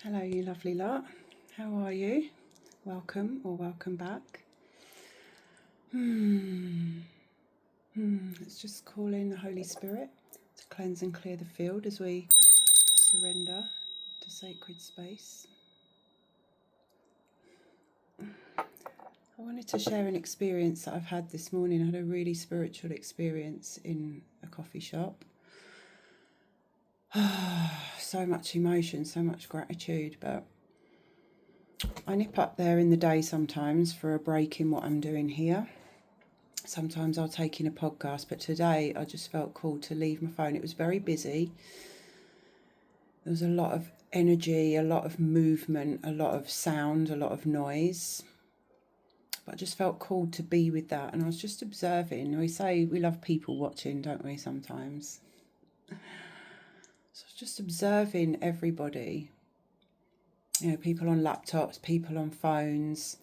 Hello, you lovely lot. How are you? Welcome or welcome back. Let's just call in the Holy Spirit to cleanse and clear the field as we surrender to sacred space. I wanted to share an experience that I've had this morning. I had a really spiritual experience in a coffee shop. So much emotion, so much gratitude, but I nip up there in the day sometimes for a break in what I'm doing here. Sometimes I'll take in a podcast, but today I just felt called to leave my phone. It was very busy. There was a lot of energy, a lot of movement, a lot of sound, a lot of noise. But I just felt called to be with that. And I was just observing. We say we love people watching, don't we, sometimes? So I was just observing everybody. You know, people on laptops, people on phones.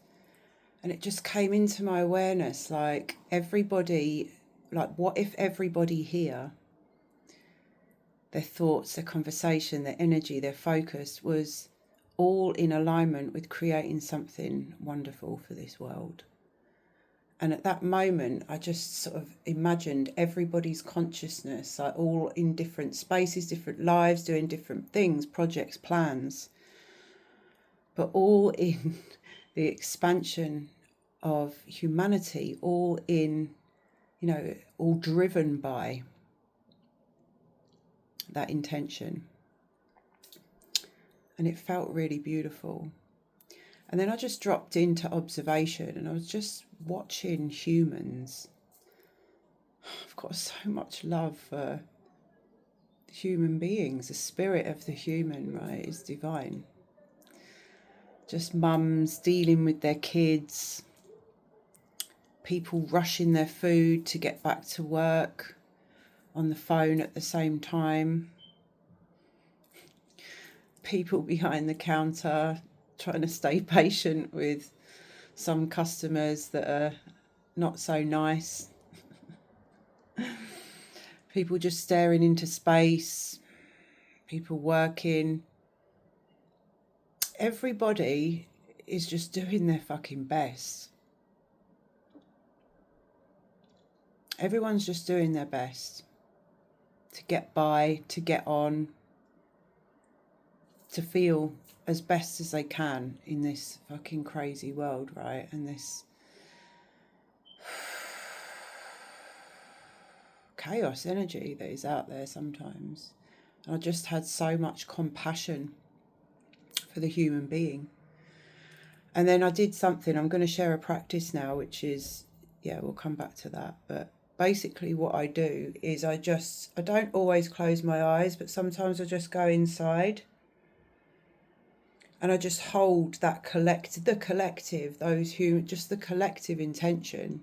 And it just came into my awareness, like everybody, like what if everybody here, their thoughts, their conversation, their energy, their focus was all in alignment with creating something wonderful for this world. And at that moment, I just sort of imagined everybody's consciousness, like all in different spaces, different lives, doing different things, projects, plans, but all in the expansion of humanity, all in, all driven by that intention. And it felt really beautiful. And then I just dropped into observation and I was just watching humans. I've got so much love for human beings. The spirit of the human, right, is divine. Just mums dealing with their kids, people rushing their food to get back to work, on the phone at the same time, people behind the counter trying to stay patient with some customers that are not so nice, people just staring into space, people working. Everybody is just doing their fucking best. Everyone's just doing their best to get by, to get on, to feel as best as they can in this fucking crazy world, right? And this chaos energy that is out there sometimes. And I just had so much compassion for the human being. And then I did something, I'm going to share a practice now, which is, we'll come back to that. But basically what I do is I don't always close my eyes, but sometimes I just go inside and I just hold that the collective, just the collective intention.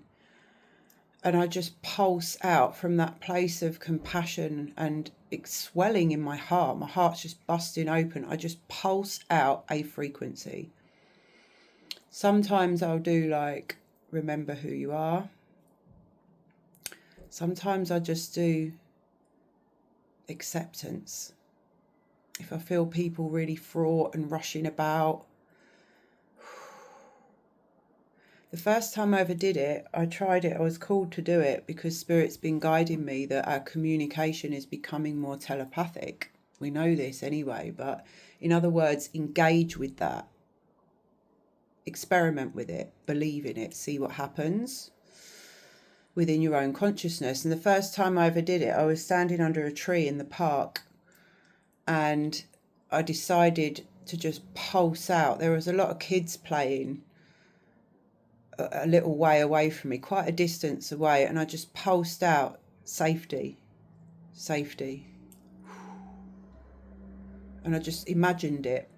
And I just pulse out from that place of compassion and it's swelling in my heart. My heart's just busting open. I just pulse out a frequency. Sometimes I'll do like, remember who you are. Sometimes I just do acceptance. If I feel people really fraught and rushing about. The first time I ever did it, I tried it, I was called to do it because Spirit's been guiding me that our communication is becoming more telepathic. We know this anyway, but in other words, engage with that. Experiment with it, believe in it, see what happens within your own consciousness. And the first time I ever did it, I was standing under a tree in the park and I decided to just pulse out. There was a lot of kids playing a little way away from me, quite a distance away, and I just pulsed out, safety, safety. And I just imagined it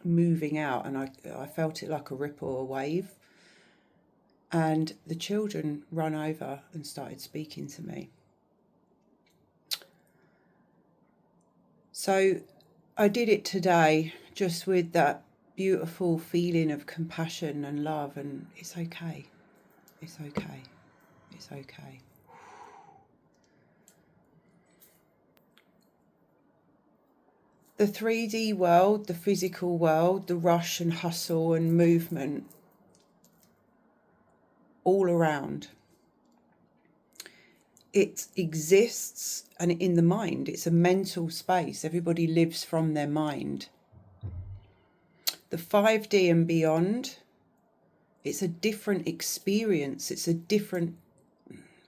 moving out, and I felt it like a ripple or a wave. And the children ran over and started speaking to me. So I did it today just with that beautiful feeling of compassion and love, and it's okay. It's okay. It's okay. the 3D world, the physical world, the rush and hustle and movement all around. It exists, and in the mind, it's a mental space. Everybody lives from their mind. The 5D and beyond, it's a different experience. It's a different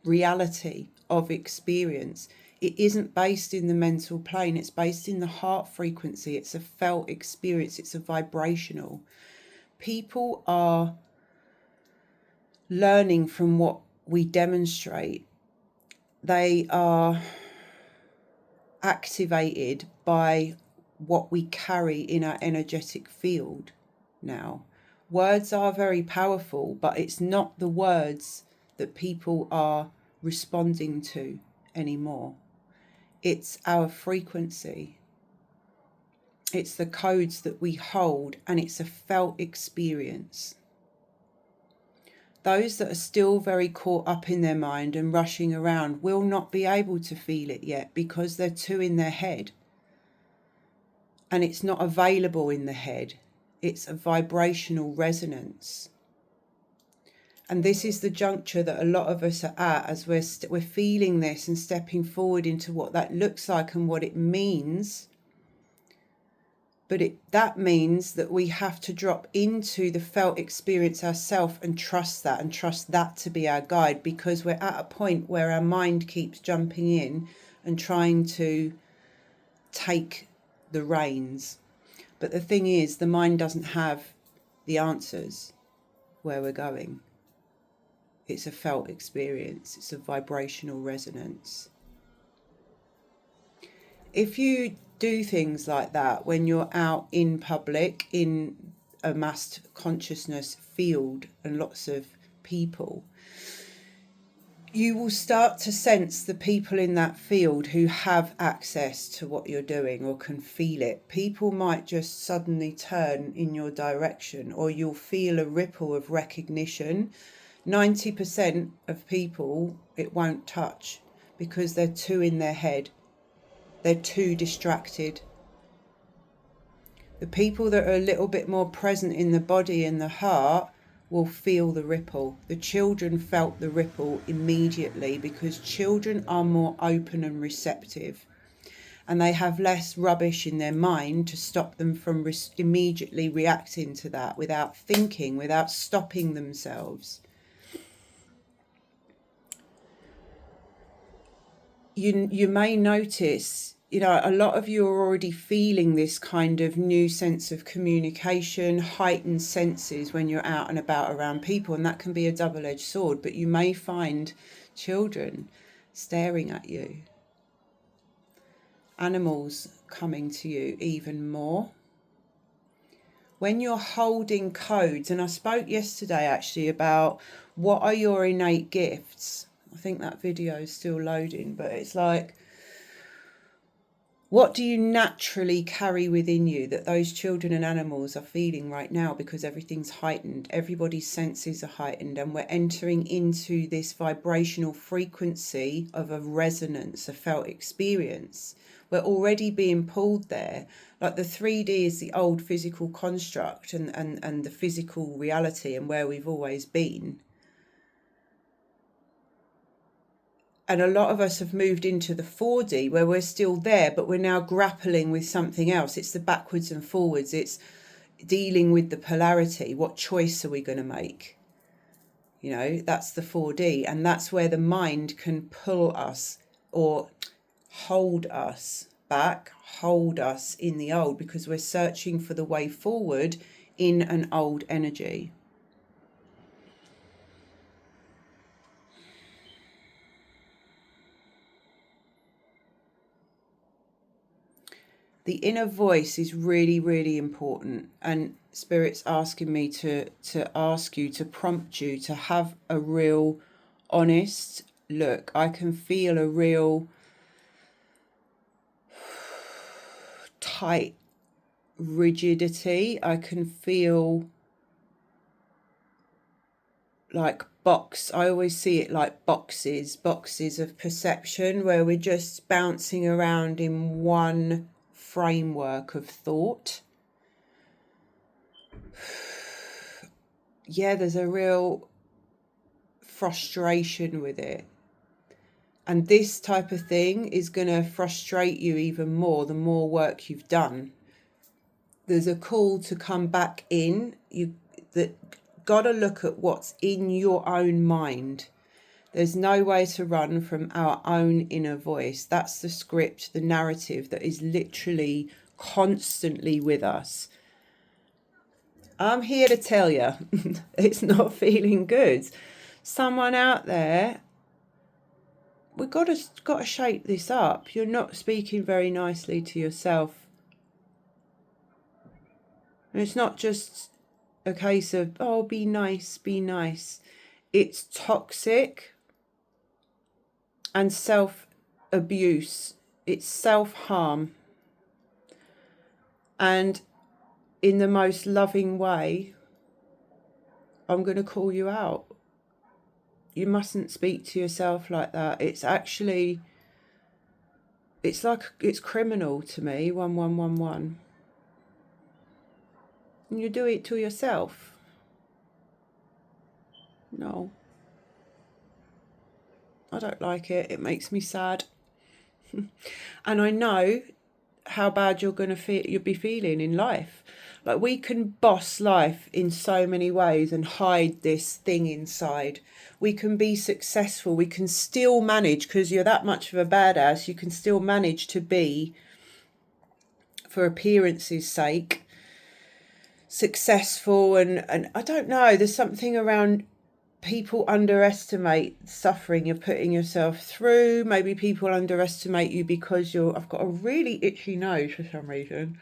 reality of experience. It isn't based in the mental plane. It's based in the heart frequency. It's a felt experience. It's a vibrational. People are learning from what we demonstrate. They are activated by what we carry in our energetic field now. Words are very powerful, but it's not the words that people are responding to anymore. It's our frequency. It's the codes that we hold, and it's a felt experience. Those that are still very caught up in their mind and rushing around will not be able to feel it yet because they're too in their head. And it's not available in the head. It's a vibrational resonance. And this is the juncture that a lot of us are at as we're feeling this and stepping forward into what that looks like and what it means. But that means that we have to drop into the felt experience ourselves and trust that to be our guide, because we're at a point where our mind keeps jumping in and trying to take the reins. But the thing is, the mind doesn't have the answers where we're going. It's a felt experience. It's a vibrational resonance. If you do things like that when you're out in public, in a massed consciousness field and lots of people, you will start to sense the people in that field who have access to what you're doing or can feel it. People might just suddenly turn in your direction, or you'll feel a ripple of recognition. 90% of people it won't touch because they're too in their head. They're too distracted. The people that are a little bit more present in the body and the heart will feel the ripple. The children felt the ripple immediately because children are more open and receptive, and they have less rubbish in their mind to stop them from immediately reacting to that without thinking, without stopping themselves. You may notice, a lot of you are already feeling this kind of new sense of communication, heightened senses when you're out and about around people, and that can be a double-edged sword, but you may find children staring at you, animals coming to you even more. When you're holding codes, and I spoke yesterday actually about what are your innate gifts. I think that video is still loading, but it's like, what do you naturally carry within you that those children and animals are feeling right now, because everything's heightened, everybody's senses are heightened, and we're entering into this vibrational frequency of a resonance, a felt experience. We're already being pulled there. Like the 3D is the old physical construct and the physical reality and where we've always been. And a lot of us have moved into the 4D where we're still there, but we're now grappling with something else. It's the backwards and forwards. It's dealing with the polarity. What choice are we going to make? That's the 4D. And that's where the mind can pull us or hold us back, hold us in the old, because we're searching for the way forward in an old energy. The inner voice is really, really important, and Spirit's asking me to ask you, to prompt you to have a real honest look. I can feel a real tight rigidity. I can feel like I always see it like boxes of perception where we're just bouncing around in one framework of thought. Yeah, there's a real frustration with it. And this type of thing is going to frustrate you even more the more work you've done. There's a call to come back in. You got to look at what's in your own mind. There's no way to run from our own inner voice. That's the script, the narrative that is literally constantly with us. I'm here to tell you, it's not feeling good. Someone out there, we've got to shape this up. You're not speaking very nicely to yourself. And it's not just a case of, oh, be nice, be nice. It's toxic and self-abuse. It's self-harm. And in the most loving way, I'm going to call you out. You mustn't speak to yourself like that. It's actually, it's criminal to me, 1111. And you do it to yourself. No. I don't like it. It makes me sad. And I know how bad you'll be feeling in life. Like, we can boss life in so many ways and hide this thing inside. We can be successful. We can still manage, because you're that much of a badass, you can still manage to be, for appearance's sake, successful. And I don't know, there's something around people underestimate suffering you're putting yourself through. Maybe people underestimate you because I've got a really itchy nose for some reason.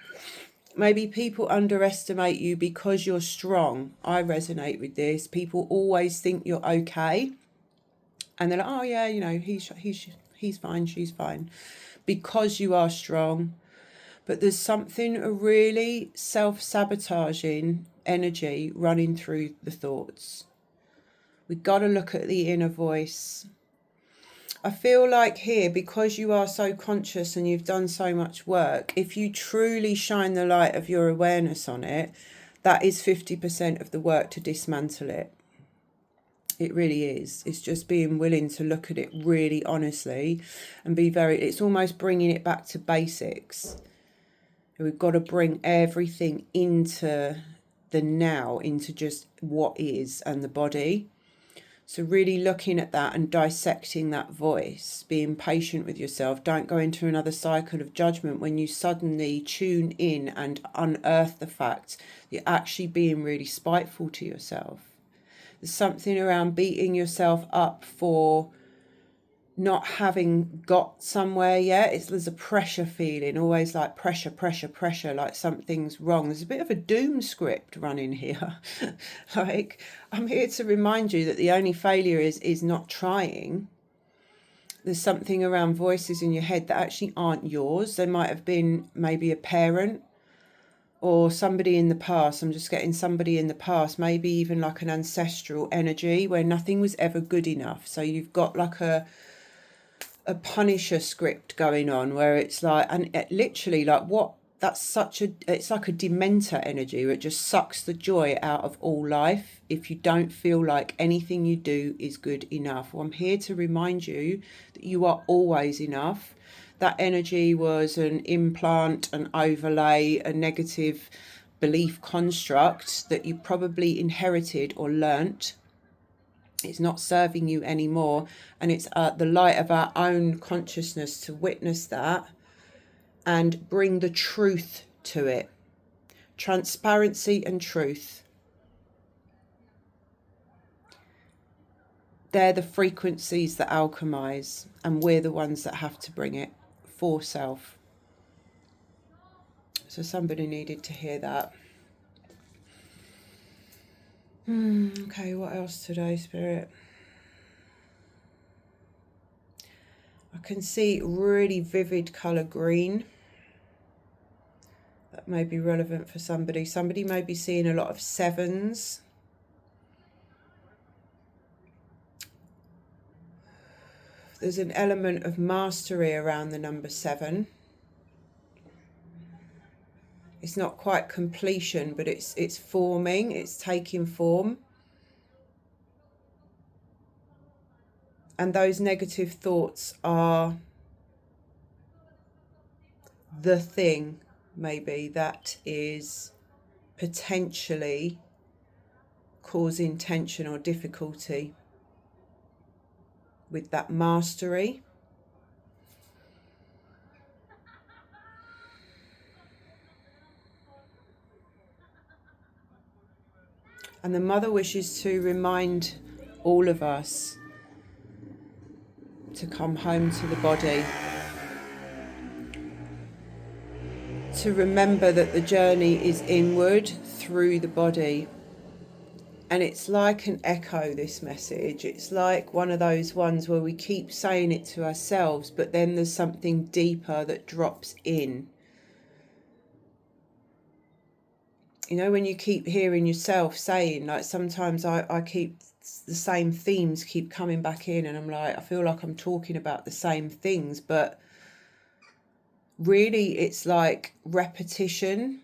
Maybe people underestimate you because you're strong. I resonate with this. People always think you're okay. And they're like, oh yeah, you know, he's fine, she's fine. Because you are strong. But there's something, a really self-sabotaging energy running through the thoughts. We've got to look at the inner voice. I feel like here, because you are so conscious and you've done so much work, if you truly shine the light of your awareness on it, that is 50% of the work to dismantle it. It really is. It's just being willing to look at it really honestly and it's almost bringing it back to basics. We've got to bring everything into the now, into just what is, and the body. So really looking at that and dissecting that voice, being patient with yourself. Don't go into another cycle of judgment when you suddenly tune in and unearth the fact that you're actually being really spiteful to yourself. There's something around beating yourself up for not having got somewhere yet. There's a pressure feeling, always like pressure, like something's wrong. There's a bit of a doom script running here. Like, I'm here to remind you that the only failure is not trying. There's something around voices in your head that actually aren't yours. They might have been maybe a parent or somebody in the past. I'm just getting somebody in the past, maybe even like an ancestral energy where nothing was ever good enough. So you've got like a Punisher script going on where it's like, and it literally like it's like a dementor energy where it just sucks the joy out of all life if you don't feel like anything you do is good enough. Well, I'm here to remind you that you are always enough. That energy was an implant, an overlay, a negative belief construct that you probably inherited or learnt. It's not serving you anymore, and it's the light of our own consciousness to witness that and bring the truth to it. Transparency and truth. They're the frequencies that alchemize, and we're the ones that have to bring it for self. So somebody needed to hear that. Okay, what else today, Spirit? I can see really vivid colour green. That may be relevant for somebody. Somebody may be seeing a lot of sevens. There's an element of mastery around the number 7. It's not quite completion, but it's forming, it's taking form. And those negative thoughts are the thing, maybe, that is potentially causing tension or difficulty with that mastery. And the mother wishes to remind all of us to come home to the body, to remember that the journey is inward through the body. And it's like an echo, this message. It's like one of those ones where we keep saying it to ourselves, but then there's something deeper that drops in. You know, when you keep hearing yourself saying, like, sometimes I keep the same themes keep coming back in, and I'm like, I feel like I'm talking about the same things, but really it's like repetition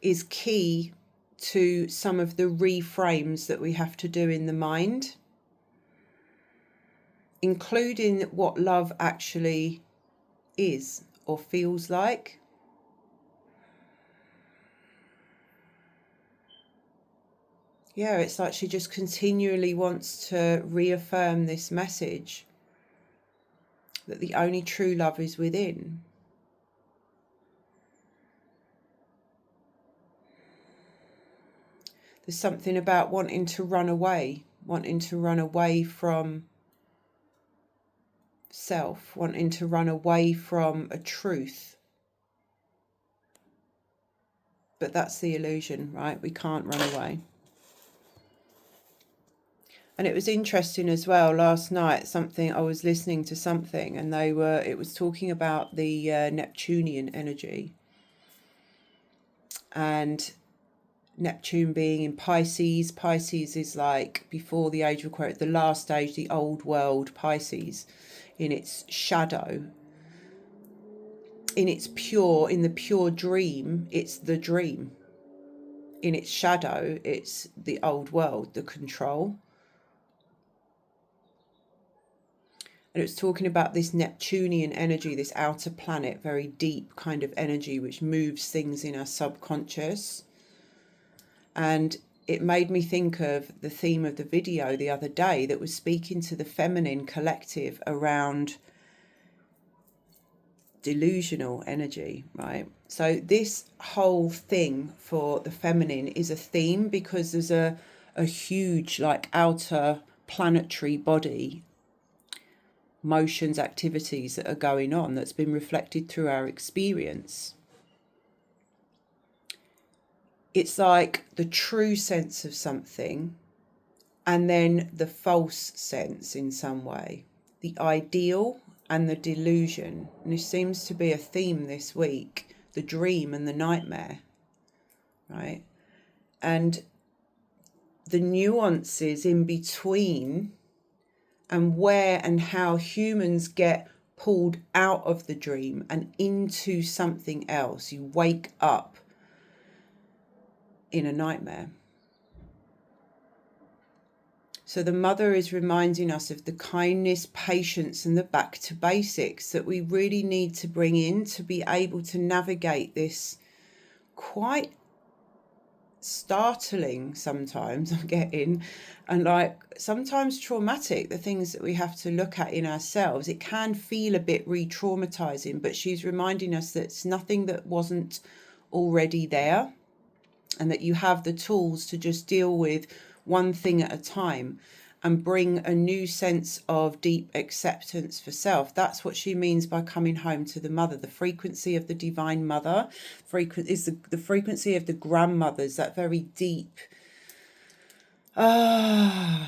is key to some of the reframes that we have to do in the mind, including what love actually is or feels like. Yeah, it's like she just continually wants to reaffirm this message that the only true love is within. There's something about wanting to run away from self, wanting to run away from a truth. But that's the illusion, right? We can't run away. And it was interesting as well last night, I was listening to something, and it was talking about the Neptunian energy, and Neptune being in Pisces. Pisces is like before the age of Aquarius, the last stage, the old world Pisces, in its shadow, in the pure dream, it's the dream. In its shadow, it's the old world, the control. And it was talking about this Neptunian energy, this outer planet, very deep kind of energy, which moves things in our subconscious. And it made me think of the theme of the video the other day that was speaking to the feminine collective around delusional energy, right? So this whole thing for the feminine is a theme because there's a huge, like, outer planetary body, motions, activities that are going on that's been reflected through our experience. It's like the true sense of something and then the false sense in some way, the ideal and the delusion. And this seems to be a theme this week, the dream and the nightmare, right? And the nuances in between, and where and how humans get pulled out of the dream and into something else. You wake up in a nightmare. So the mother is reminding us of the kindness, patience, and the back to basics that we really need to bring in to be able to navigate this quite startling sometimes, I'm getting, and like sometimes traumatic, the things that we have to look at in ourselves. It can feel a bit re-traumatizing, but she's reminding us that it's nothing that wasn't already there, and that you have the tools to just deal with one thing at a time and bring a new sense of deep acceptance for self. That's what she means by coming home to the mother. The frequency of the divine mother is the frequency of the grandmothers, that very deep,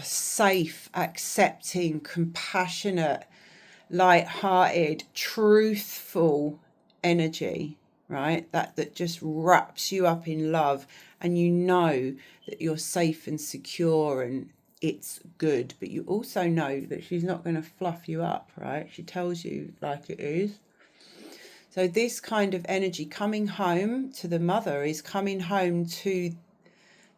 safe, accepting, compassionate, light-hearted, truthful energy, right? That just wraps you up in love, and you know that you're safe and secure and it's good, but you also know that she's not going to fluff you up, right? She tells you like it is. So this kind of energy coming home to the mother is coming home to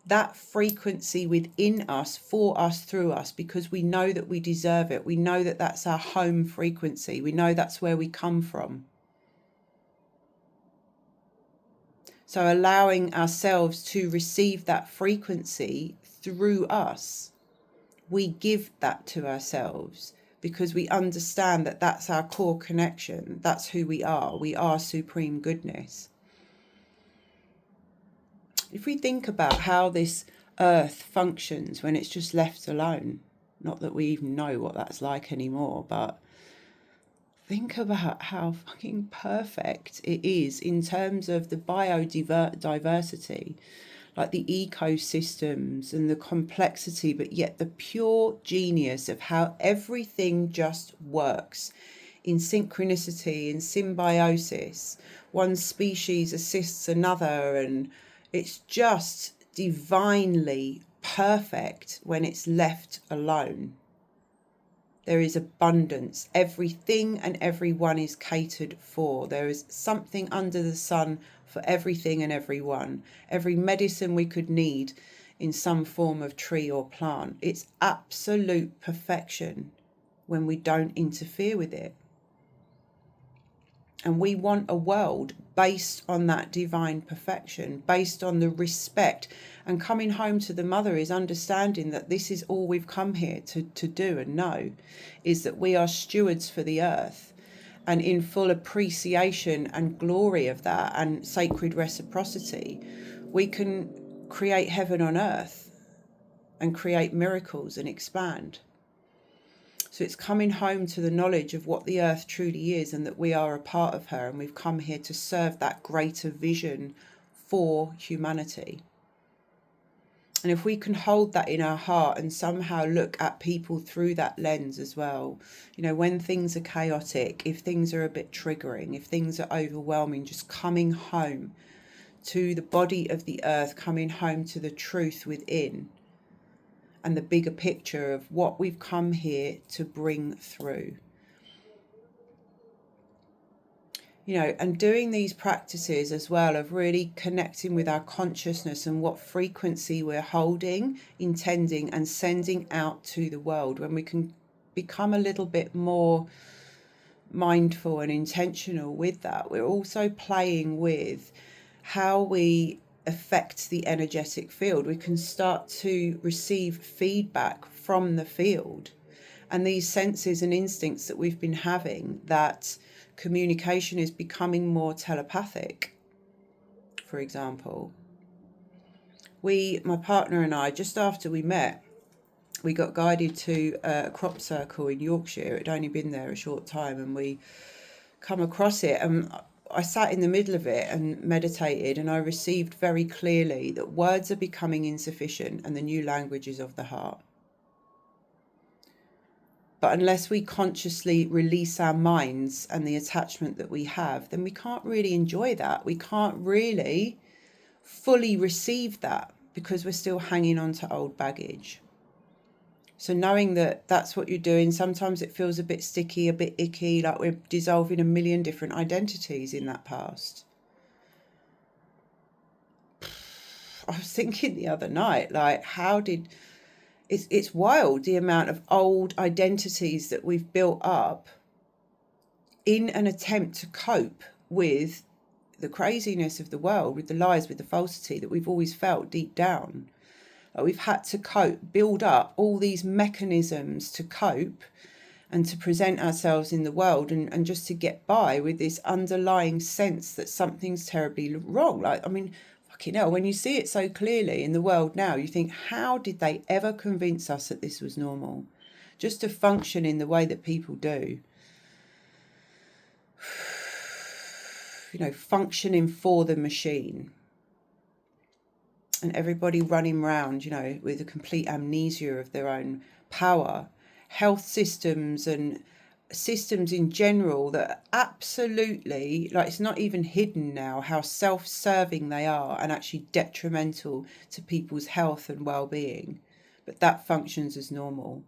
that frequency within us, for us, through us, because we know that we deserve it. We know that that's our home frequency. We know that's where we come from. So allowing ourselves to receive that frequency through us, we give that to ourselves because we understand that that's our core connection. That's who we are. We are supreme goodness. If we think about how this earth functions when it's just left alone, not that we even know what that's like anymore, but think about how fucking perfect it is in terms of the biodiversity, like the ecosystems and the complexity, but yet the pure genius of how everything just works in synchronicity, in symbiosis. One species assists another, and it's just divinely perfect when it's left alone. There is abundance. Everything and everyone is catered for. There is something under the sun for everything and everyone. Every medicine we could need in some form of tree or plant. It's absolute perfection when we don't interfere with it. And we want a world based on that divine perfection, based on the respect. And coming home to the mother is understanding that this is all we've come here to do and know, is that we are stewards for the earth. And in full appreciation and glory of that and sacred reciprocity, we can create heaven on earth and create miracles and expand. So it's coming home to the knowledge of what the earth truly is and that we are a part of her, and we've come here to serve that greater vision for humanity. And if we can hold that in our heart and somehow look at people through that lens as well, you know, when things are chaotic, if things are a bit triggering, if things are overwhelming, just coming home to the body of the earth, coming home to the truth within, and the bigger picture of what we've come here to bring through. You know, and doing these practices as well of really connecting with our consciousness and what frequency we're holding, intending and sending out to the world, when we can become a little bit more mindful and intentional with that, we're also playing with how we affect the energetic field. We can start to receive feedback from the field, and these senses and instincts that we've been having, that communication is becoming more telepathic. For example, my partner and I, just after we met, we got guided to a crop circle in Yorkshire. It had only been there a short time, and we come across it, and I sat in the middle of it and meditated, and I received very clearly that words are becoming insufficient and the new language is of the heart. But unless we consciously release our minds and the attachment that we have, then we can't really enjoy that. We can't really fully receive that because we're still hanging on to old baggage. So knowing that that's what you're doing, sometimes it feels a bit sticky, a bit icky, like we're dissolving a million different identities in that past. I was thinking the other night, like, it's wild the amount of old identities that we've built up in an attempt to cope with the craziness of the world, with the lies, with the falsity that we've always felt deep down. We've had to cope, build up all these mechanisms to cope and to present ourselves in the world, and just to get by with this underlying sense that something's terribly wrong. Like, I mean, fucking hell, when you see it so clearly in the world now, you think, how did they ever convince us that this was normal? Just to function in the way that people do. You know, functioning for the machine. And everybody running around, you know, with a complete amnesia of their own power. Health systems and systems in general that are absolutely, like, it's not even hidden now how self-serving they are and actually detrimental to people's health and well-being. But that functions as normal.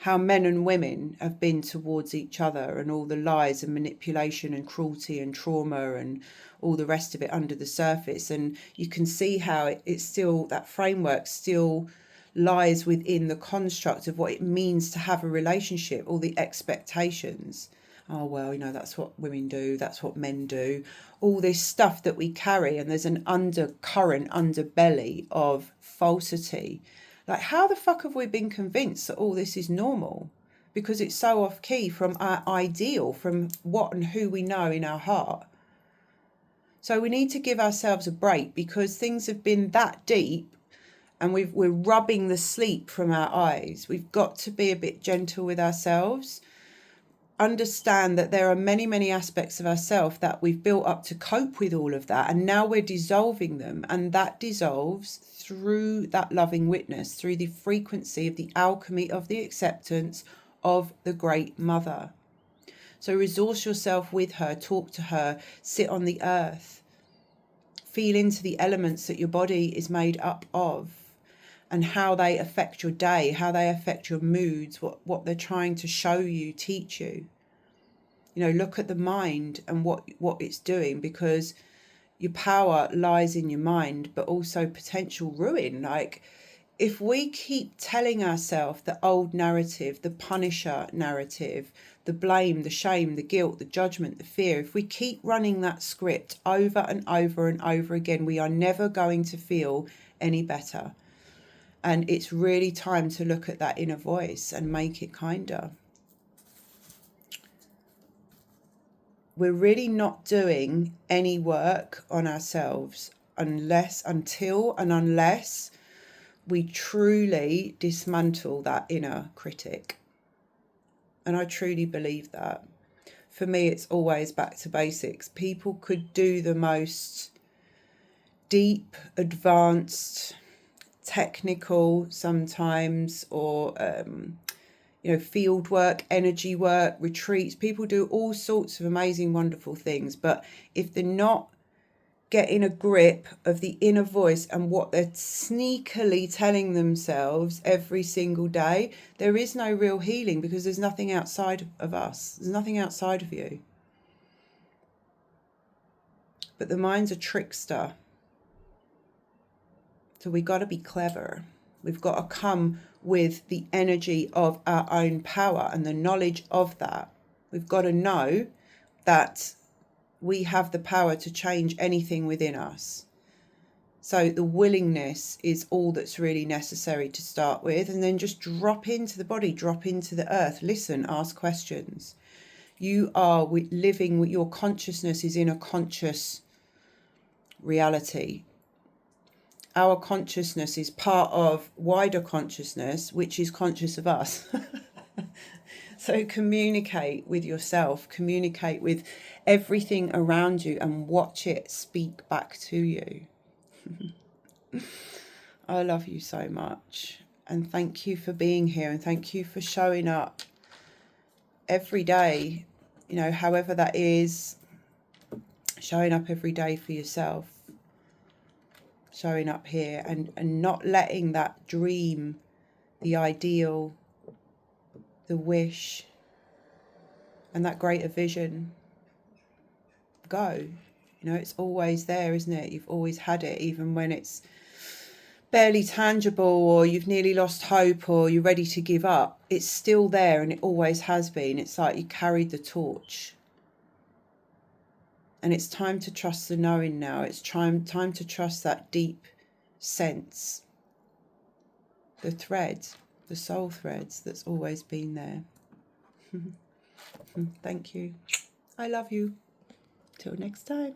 how men and women have been towards each other, and all the lies and manipulation and cruelty and trauma and all the rest of it under the surface. And you can see how it's still, that framework still lies within the construct of what it means to have a relationship, all the expectations. Oh, well, you know, that's what women do, that's what men do, all this stuff that we carry. And there's an undercurrent, underbelly of falsity. Like, how the fuck have we been convinced that all this is normal? Because it's so off key from our ideal, from what and who we know in our heart. So we need to give ourselves a break, because things have been that deep and we're rubbing the sleep from our eyes. We've got to be a bit gentle with ourselves. Understand that there are many, many aspects of ourselves that we've built up to cope with all of that. And now we're dissolving them. And that dissolves through that loving witness, through the frequency of the alchemy of the acceptance of the Great Mother. So resource yourself with her, talk to her, sit on the earth, feel into the elements that your body is made up of, and how they affect your day, how they affect your moods, what they're trying to show you, teach you. You know, look at the mind and what it's doing, because your power lies in your mind, but also potential ruin. Like, if we keep telling ourselves the old narrative, the punisher narrative, the blame, the shame, the guilt, the judgment, the fear, if we keep running that script over and over and over again, we are never going to feel any better. And it's really time to look at that inner voice and make it kinder. We're really not doing any work on ourselves until we truly dismantle that inner critic. And I truly believe that. For me, it's always back to basics. People could do the most deep, advanced, technical sometimes, or field work, energy work, retreats. People do all sorts of amazing, wonderful things, but if they're not getting a grip of the inner voice and what they're sneakily telling themselves every single day, there is no real healing, because there's nothing outside of us. There's nothing outside of you. But the mind's a trickster. So we got to be clever. We've got to come with the energy of our own power and the knowledge of that. We've got to know that we have the power to change anything within us. So the willingness is all that's really necessary to start with. And then just drop into the body, drop into the earth, listen, ask questions. You are living, your consciousness is in a conscious reality. Our consciousness is part of wider consciousness, which is conscious of us. So communicate with yourself, communicate with everything around you, and watch it speak back to you. I love you so much. And thank you for being here, and thank you for showing up every day, however that is, showing up every day for yourself. Showing up here and not letting that dream, the ideal, the wish, and that greater vision go. It's always there, isn't it? You've always had it, even when it's barely tangible, or you've nearly lost hope, or you're ready to give up. It's still there, and it always has been. It's like you carried the torch. And it's time to trust the knowing now. It's time to trust that deep sense. The thread, the soul threads that's always been there. Thank you. I love you. Till next time.